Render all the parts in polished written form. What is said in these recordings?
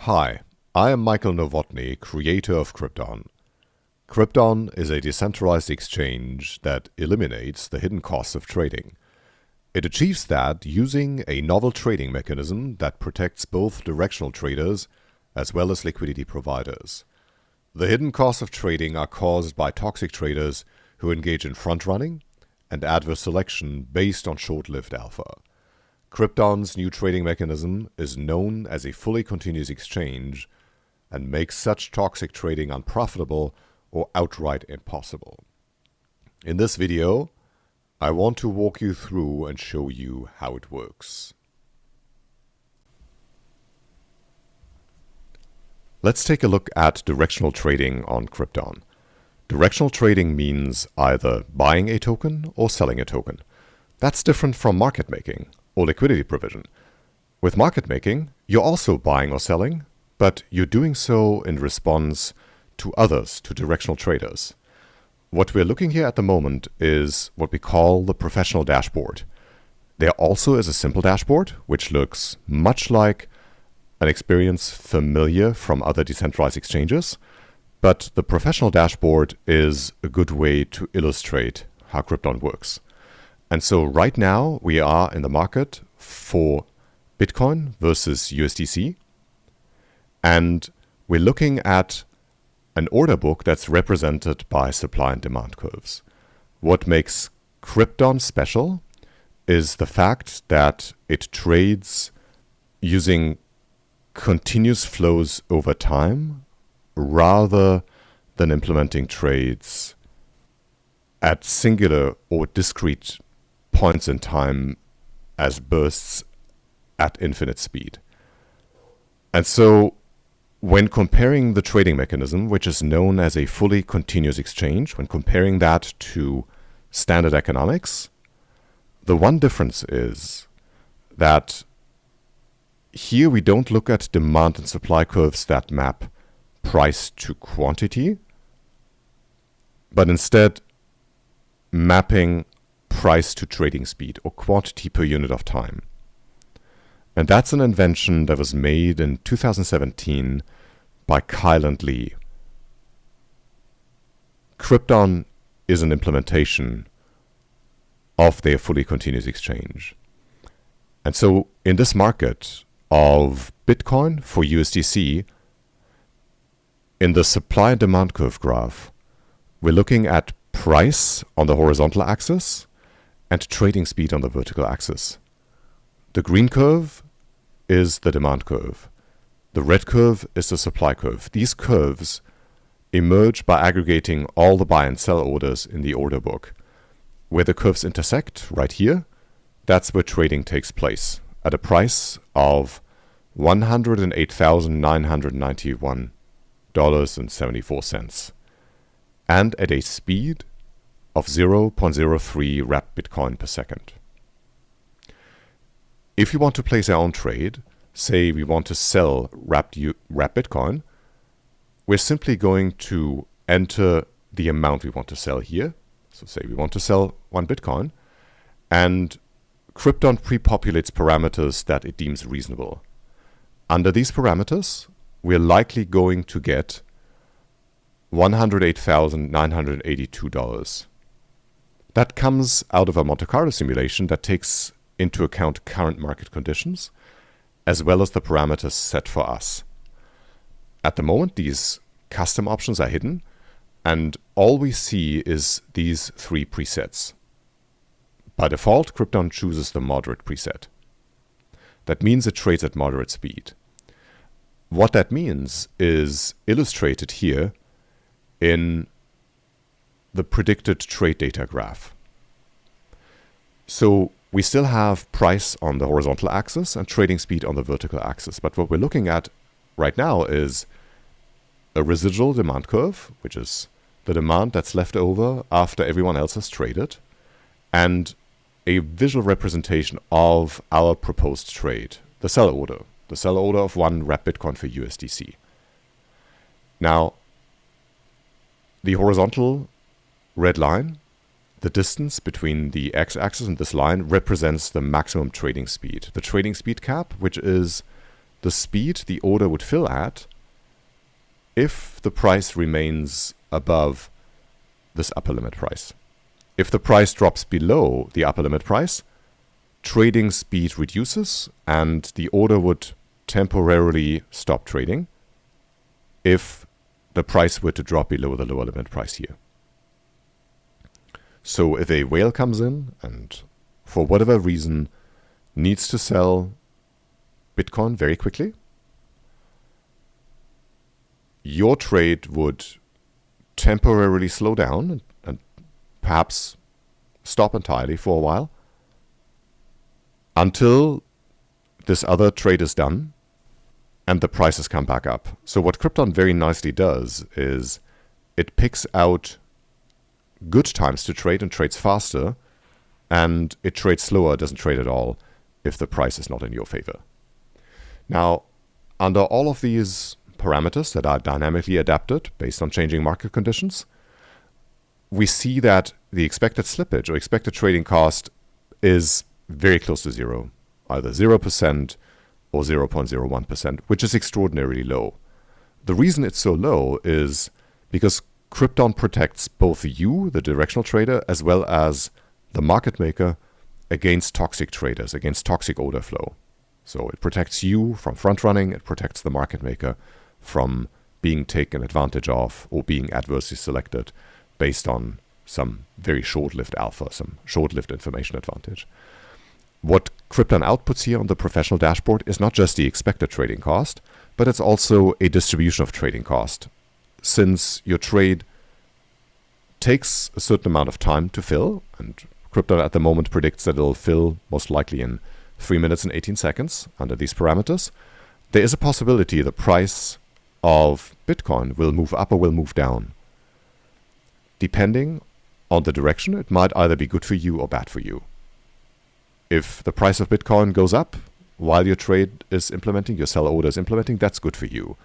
Hi, I am Michael Novotny, creator of Krypton. Krypton is a decentralized exchange that eliminates the hidden costs of trading. It achieves that using a novel trading mechanism that protects both directional traders as well as liquidity providers. The hidden costs of trading are caused by toxic traders who engage in front-running and adverse selection based on short-lived alpha. Krypton's new trading mechanism is known as a fully continuous exchange and makes such toxic trading unprofitable or outright impossible. In this video, I want to walk you through and show you how it works. Let's take a look at directional trading on Krypton. Directional trading means either buying a token or selling a token. That's different from market making or liquidity provision. With market making, you're also buying or selling, but you're doing so in response to others, to directional traders. What we're looking here at the moment is what we call the professional dashboard. There also is a simple dashboard, which looks much like an experience familiar from other decentralized exchanges, but the professional dashboard is a good way to illustrate how Krypton works. And so right now we are in the market for Bitcoin versus USDC, and we're looking at an order book that's represented by supply and demand curves. What makes Krypton special is the fact that it trades using continuous flows over time rather than implementing trades at singular or discrete points in time as bursts at infinite speed. And so when comparing the trading mechanism, which is known as a fully continuous exchange, when comparing that to standard economics, the one difference is that here we don't look at demand and supply curves that map price to quantity, but instead mapping price to trading speed or quantity per unit of time. And that's an invention that was made in 2017 by Kyle and Lee. Krypton is an implementation of their fully continuous exchange. And so in this market of Bitcoin for USDC, in the supply and demand curve graph, we're looking at price on the horizontal axis and trading speed on the vertical axis. The green curve is the demand curve. The red curve is the supply curve. These curves emerge by aggregating all the buy and sell orders in the order book. Where the curves intersect, right here, that's where trading takes place at a price of $108,991.74 and at a speed of 0.03 wrapped Bitcoin per second. If you want to place our own trade, say we want to sell wrapped Bitcoin, we're simply going to enter the amount we want to sell here. So say we want to sell 1 Bitcoin, and Krypton pre-populates parameters that it deems reasonable. Under these parameters, we're likely going to get $108,982. That comes out of a Monte Carlo simulation that takes into account current market conditions, as well as the parameters set for us. At the moment, these custom options are hidden, and all we see is these 3 presets. By default, Krypton chooses the moderate preset. That means it trades at moderate speed. What that means is illustrated here in the predicted trade data graph. So we still have price on the horizontal axis and trading speed on the vertical axis. But what we're looking at right now is a residual demand curve, which is the demand that's left over after everyone else has traded, and a visual representation of our proposed trade, the sell order of 1 wrapped Bitcoin for USDC. Now, the horizontal red line, the distance between the x-axis and this line, represents the maximum trading speed. The trading speed cap, which is the speed the order would fill at if the price remains above this upper limit price. If the price drops below the upper limit price, trading speed reduces and the order would temporarily stop trading if the price were to drop below the lower limit price here. So if a whale comes in and for whatever reason needs to sell Bitcoin very quickly, your trade would temporarily slow down and perhaps stop entirely for a while until this other trade is done and the prices come back up. So what Krypton very nicely does is it picks out good times to trade and trades faster, and it trades slower, doesn't trade at all if the price is not in your favor. Now, under all of these parameters that are dynamically adapted based on changing market conditions, we see that the expected slippage or expected trading cost is very close to zero, either 0% or 0.01%, which is extraordinarily low. The reason it's so low is because Krypton protects both you, the directional trader, as well as the market maker against toxic traders, against toxic order flow. So it protects you from front running, it protects the market maker from being taken advantage of or being adversely selected based on some very short-lived alpha, some short-lived information advantage. What Krypton outputs here on the professional dashboard is not just the expected trading cost, but it's also a distribution of trading cost. Since your trade takes a certain amount of time to fill, and Krypton at the moment predicts that it'll fill most likely in 3 minutes and 18 seconds under these parameters, there is a possibility the price of Bitcoin will move up or will move down. Depending on the direction, it might either be good for you or bad for you. If the price of Bitcoin goes up while your trade is implementing, your sell order is implementing, that's good for you.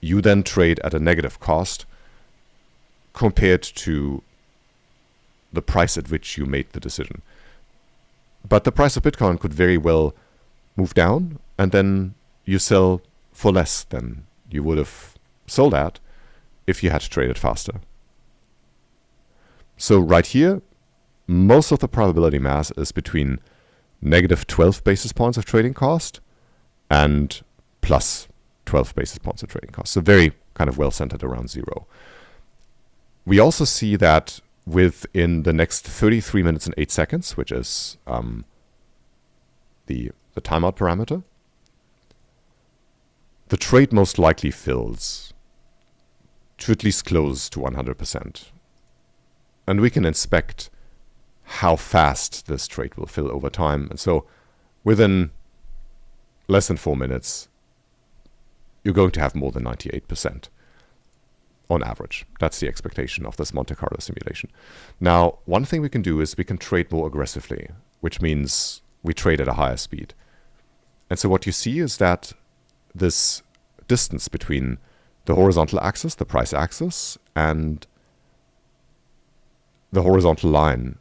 You then trade at a negative cost compared to the price at which you made the decision. But the price of Bitcoin could very well move down, and then you sell for less than you would have sold at if you had traded faster. So right here, most of the probability mass is between negative 12 basis points of trading cost and plus 12 basis points of trading cost. So very kind of well centered around zero. We also see that within the next 33 minutes and 8 seconds, which is the timeout parameter, the trade most likely fills to at least close to 100%. And we can inspect how fast this trade will fill over time. And so within less than 4 minutes, you're going to have more than 98% on average. That's the expectation of this Monte Carlo simulation. Now, one thing we can do is we can trade more aggressively, which means we trade at a higher speed. And so what you see is that this distance between the horizontal axis, the price axis, and the horizontal line,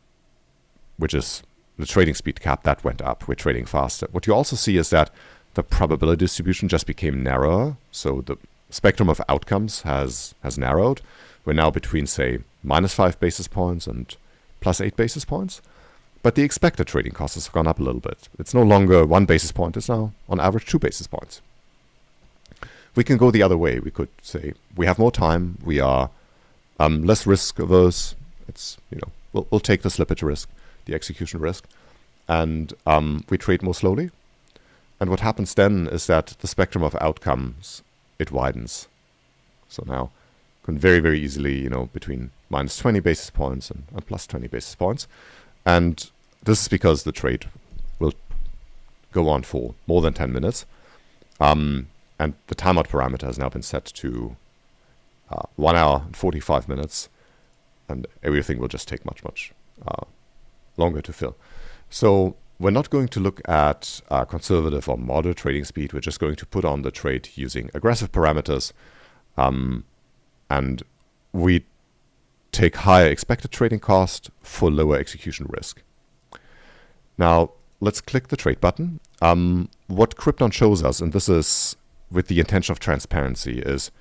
which is the trading speed cap, that went up. We're trading faster. What you also see is that the probability distribution just became narrower. So the spectrum of outcomes has narrowed. We're now between, say, minus 5 basis points and plus 8 basis points. But the expected trading cost has gone up a little bit. It's no longer 1 basis point. It's now, on average, 2 basis points. We can go the other way. We could say we have more time. We are less risk averse. It's, we'll take the slippage risk, the execution risk, and we trade more slowly. And what happens then is that the spectrum of outcomes, it widens. So now can very, very easily, between minus 20 basis points and plus 20 basis points. And this is because the trade will go on for more than 10 minutes. And the timeout parameter has now been set to 1 hour and 45 minutes. And everything will just take much, much longer to fill. So we're not going to look at conservative or moderate trading speed. We're just going to put on the trade using aggressive parameters. And we take higher expected trading cost for lower execution risk. Now, let's click the trade button. What Krypton shows us, and this is with the intention of transparency, is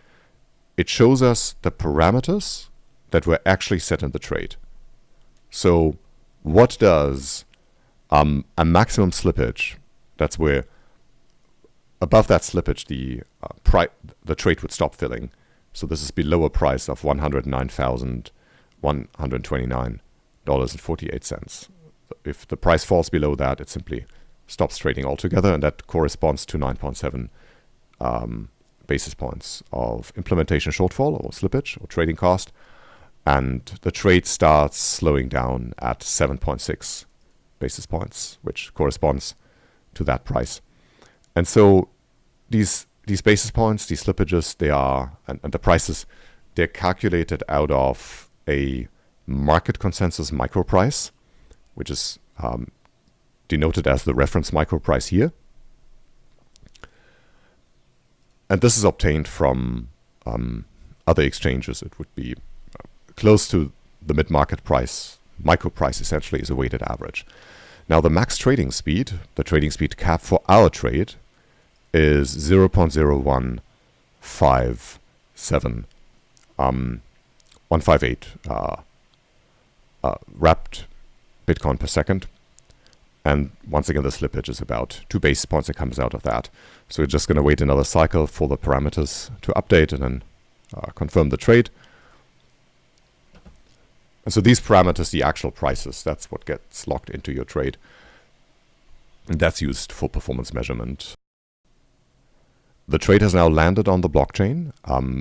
it shows us the parameters that were actually set in the trade. So what does a maximum slippage, that's where above that slippage the trade would stop filling. So this is below a price of $109,129.48. If the price falls below that, it simply stops trading altogether, and that corresponds to 9.7 basis points of implementation shortfall or slippage or trading cost. And the trade starts slowing down at 7.6 basis points, which corresponds to that price. And so these basis points, these slippages, they are, and the prices, they're calculated out of a market consensus micro price, which is denoted as the reference micro price here. And this is obtained from other exchanges. It would be close to the mid-market price. Micro price essentially is a weighted average. Now the max trading speed, the trading speed cap for our trade, is 158 wrapped Bitcoin per second. And once again, the slippage is about 2 basis points that comes out of that. So we're just going to wait another cycle for the parameters to update and then confirm the trade. And so these parameters, the actual prices, that's what gets locked into your trade. And that's used for performance measurement. The trade has now landed on the blockchain.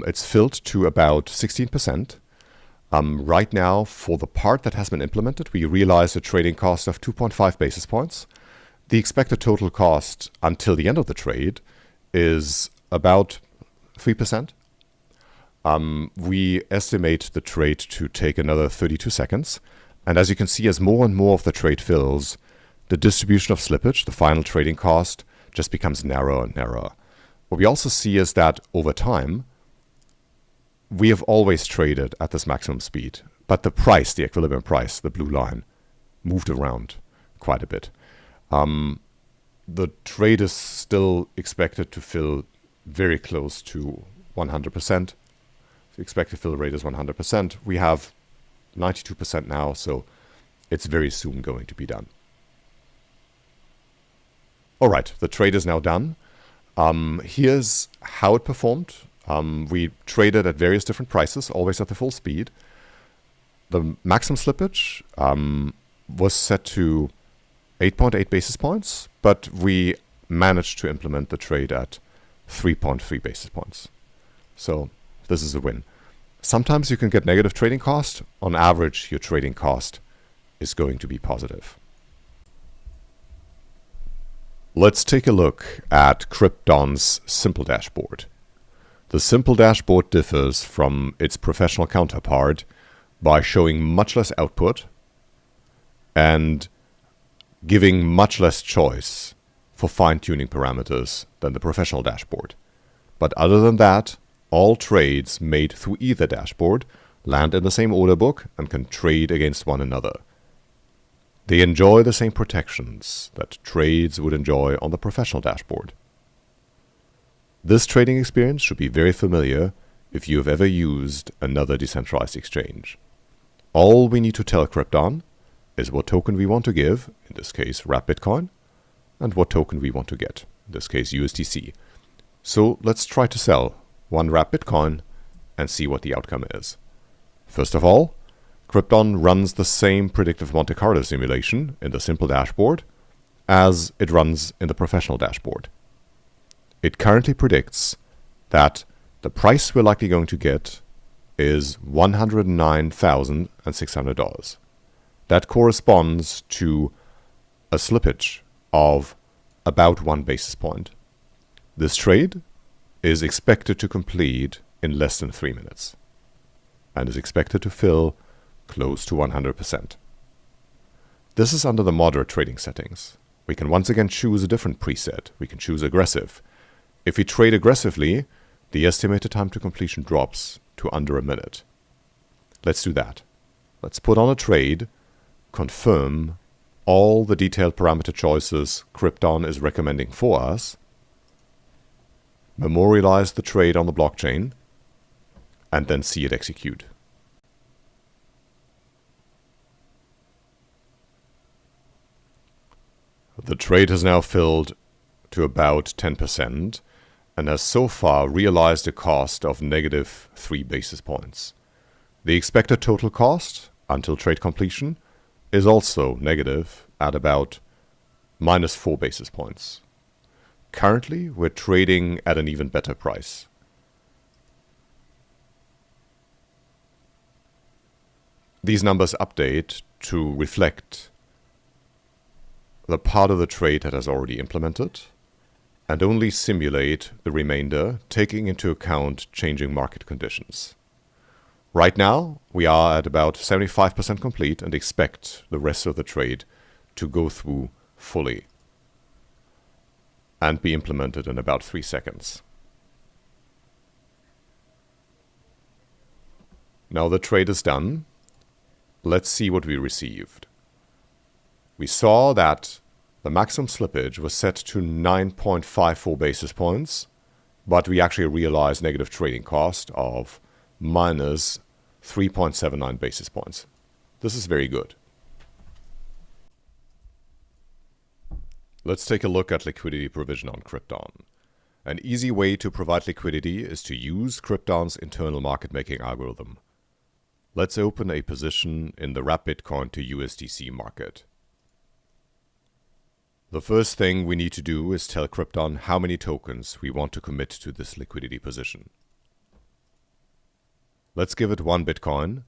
It's filled to about 16%. Right now, for the part that has been implemented, we realize a trading cost of 2.5 basis points. The expected total cost until the end of the trade is about 3%. We estimate the trade to take another 32 seconds. And as you can see, as more and more of the trade fills, the distribution of slippage, the final trading cost, just becomes narrower and narrower. What we also see is that over time, we have always traded at this maximum speed, but the price, the equilibrium price, the blue line, moved around quite a bit. The trade is still expected to fill very close to 100%. The expected fill rate is 100%. We have 92% now, so it's very soon going to be done. All right, the trade is now done. Here's how it performed. We traded at various different prices, always at the full speed. The maximum slippage was set to 8.8 basis points, but we managed to implement the trade at 3.3 basis points. So this is a win. Sometimes you can get negative trading cost. On average, your trading cost is going to be positive. Let's take a look at Krypton's simple dashboard. The simple dashboard differs from its professional counterpart by showing much less output and giving much less choice for fine-tuning parameters than the professional dashboard. But other than that, all trades made through either dashboard land in the same order book and can trade against one another. They enjoy the same protections that trades would enjoy on the professional dashboard. This trading experience should be very familiar if you have ever used another decentralized exchange. All we need to tell Krypton is what token we want to give, in this case wrapped Bitcoin, and what token we want to get, in this case USDC. So let's try to sell one wrapped Bitcoin and see what the outcome is. First of all, Krypton runs the same predictive Monte Carlo simulation in the simple dashboard as it runs in the professional dashboard. It currently predicts that the price we're likely going to get is $109,600. That corresponds to a slippage of about 1 basis point. This trade is expected to complete in less than 3 minutes and is expected to fill close to 100%. This is under the moderate trading settings. We can once again choose a different preset. We can choose aggressive. If we trade aggressively, the estimated time to completion drops to under a minute. Let's do that. Let's put on a trade, confirm all the detailed parameter choices Krypton is recommending for us, memorialize the trade on the blockchain, and then see it execute. The trade has now filled to about 10% and has so far realized a cost of negative 3 basis points. The expected total cost until trade completion is also negative at about minus 4 basis points. Currently, we're trading at an even better price. These numbers update to reflect the part of the trade that has already implemented and only simulate the remainder, taking into account changing market conditions. Right now, we are at about 75% complete and expect the rest of the trade to go through fully and be implemented in about 3 seconds. Now the trade is done. Let's see what we received. We saw that the maximum slippage was set to 9.54 basis points, but we actually realized negative trading cost of minus 3.79 basis points. This is very good. Let's take a look at liquidity provision on Krypton. An easy way to provide liquidity is to use Krypton's internal market making algorithm. Let's open a position in the wrap Bitcoin to USDC market. The first thing we need to do is tell Krypton how many tokens we want to commit to this liquidity position. Let's give it 1 Bitcoin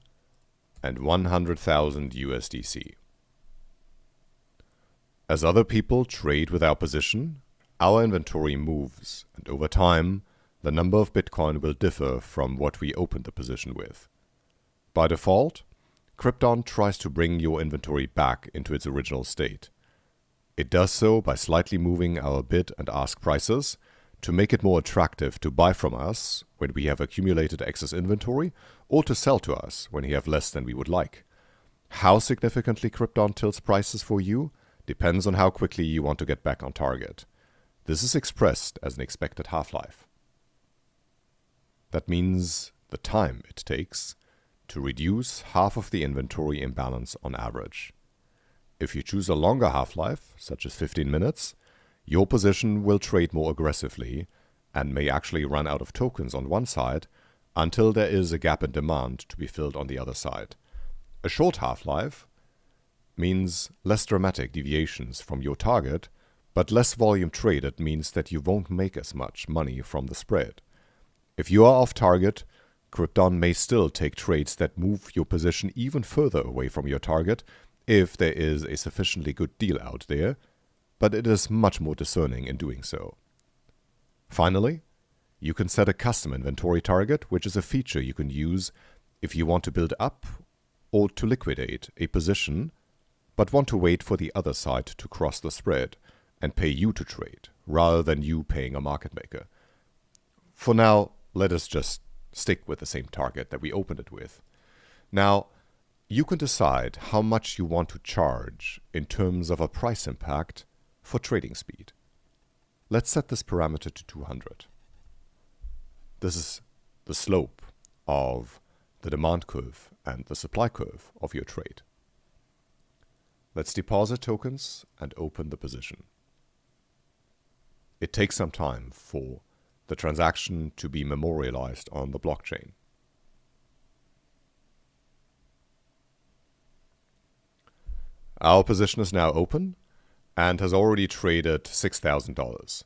and 100,000 USDC. As other people trade with our position, our inventory moves, and over time, the number of Bitcoin will differ from what we opened the position with. By default, Krypton tries to bring your inventory back into its original state. It does so by slightly moving our bid and ask prices to make it more attractive to buy from us when we have accumulated excess inventory or to sell to us when we have less than we would like. How significantly Krypton tilts prices for you depends on how quickly you want to get back on target. This is expressed as an expected half-life. That means the time it takes to reduce half of the inventory imbalance on average. If you choose a longer half-life, such as 15 minutes, your position will trade more aggressively and may actually run out of tokens on one side until there is a gap in demand to be filled on the other side. A short half-life means less dramatic deviations from your target, but less volume traded means that you won't make as much money from the spread. If you are off target, Krypton may still take trades that move your position even further away from your target if there is a sufficiently good deal out there, but it is much more discerning in doing so. Finally, you can set a custom inventory target, which is a feature you can use if you want to build up or to liquidate a position, but want to wait for the other side to cross the spread and pay you to trade, rather than you paying a market maker. For now, let us just stick with the same target that we opened it with. Now, you can decide how much you want to charge in terms of a price impact for trading speed. Let's set this parameter to 200. This is the slope of the demand curve and the supply curve of your trade. Let's deposit tokens and open the position. It takes some time for the transaction to be memorialized on the blockchain. Our position is now open and has already traded $6,000.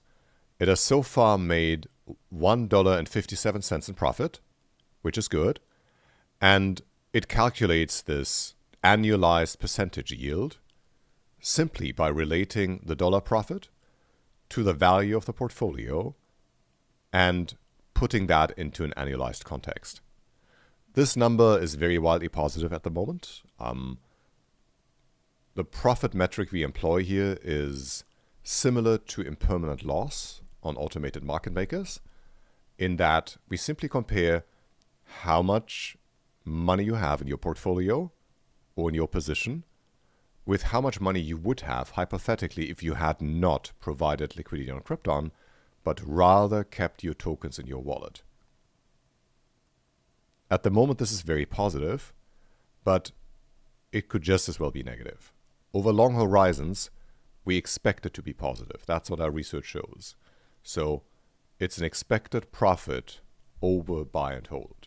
It has so far made $1.57 in profit, which is good, and it calculates this annualized percentage yield simply by relating the dollar profit to the value of the portfolio and putting that into an annualized context. This number is very wildly positive at the moment. The profit metric we employ here is similar to impermanent loss on automated market makers, in that we simply compare how much money you have in your portfolio or in your position with how much money you would have, hypothetically, if you had not provided liquidity on Krypton, but rather kept your tokens in your wallet. At the moment, this is very positive, but it could just as well be negative. Over long horizons, we expect it to be positive. That's what our research shows. So it's an expected profit over buy and hold.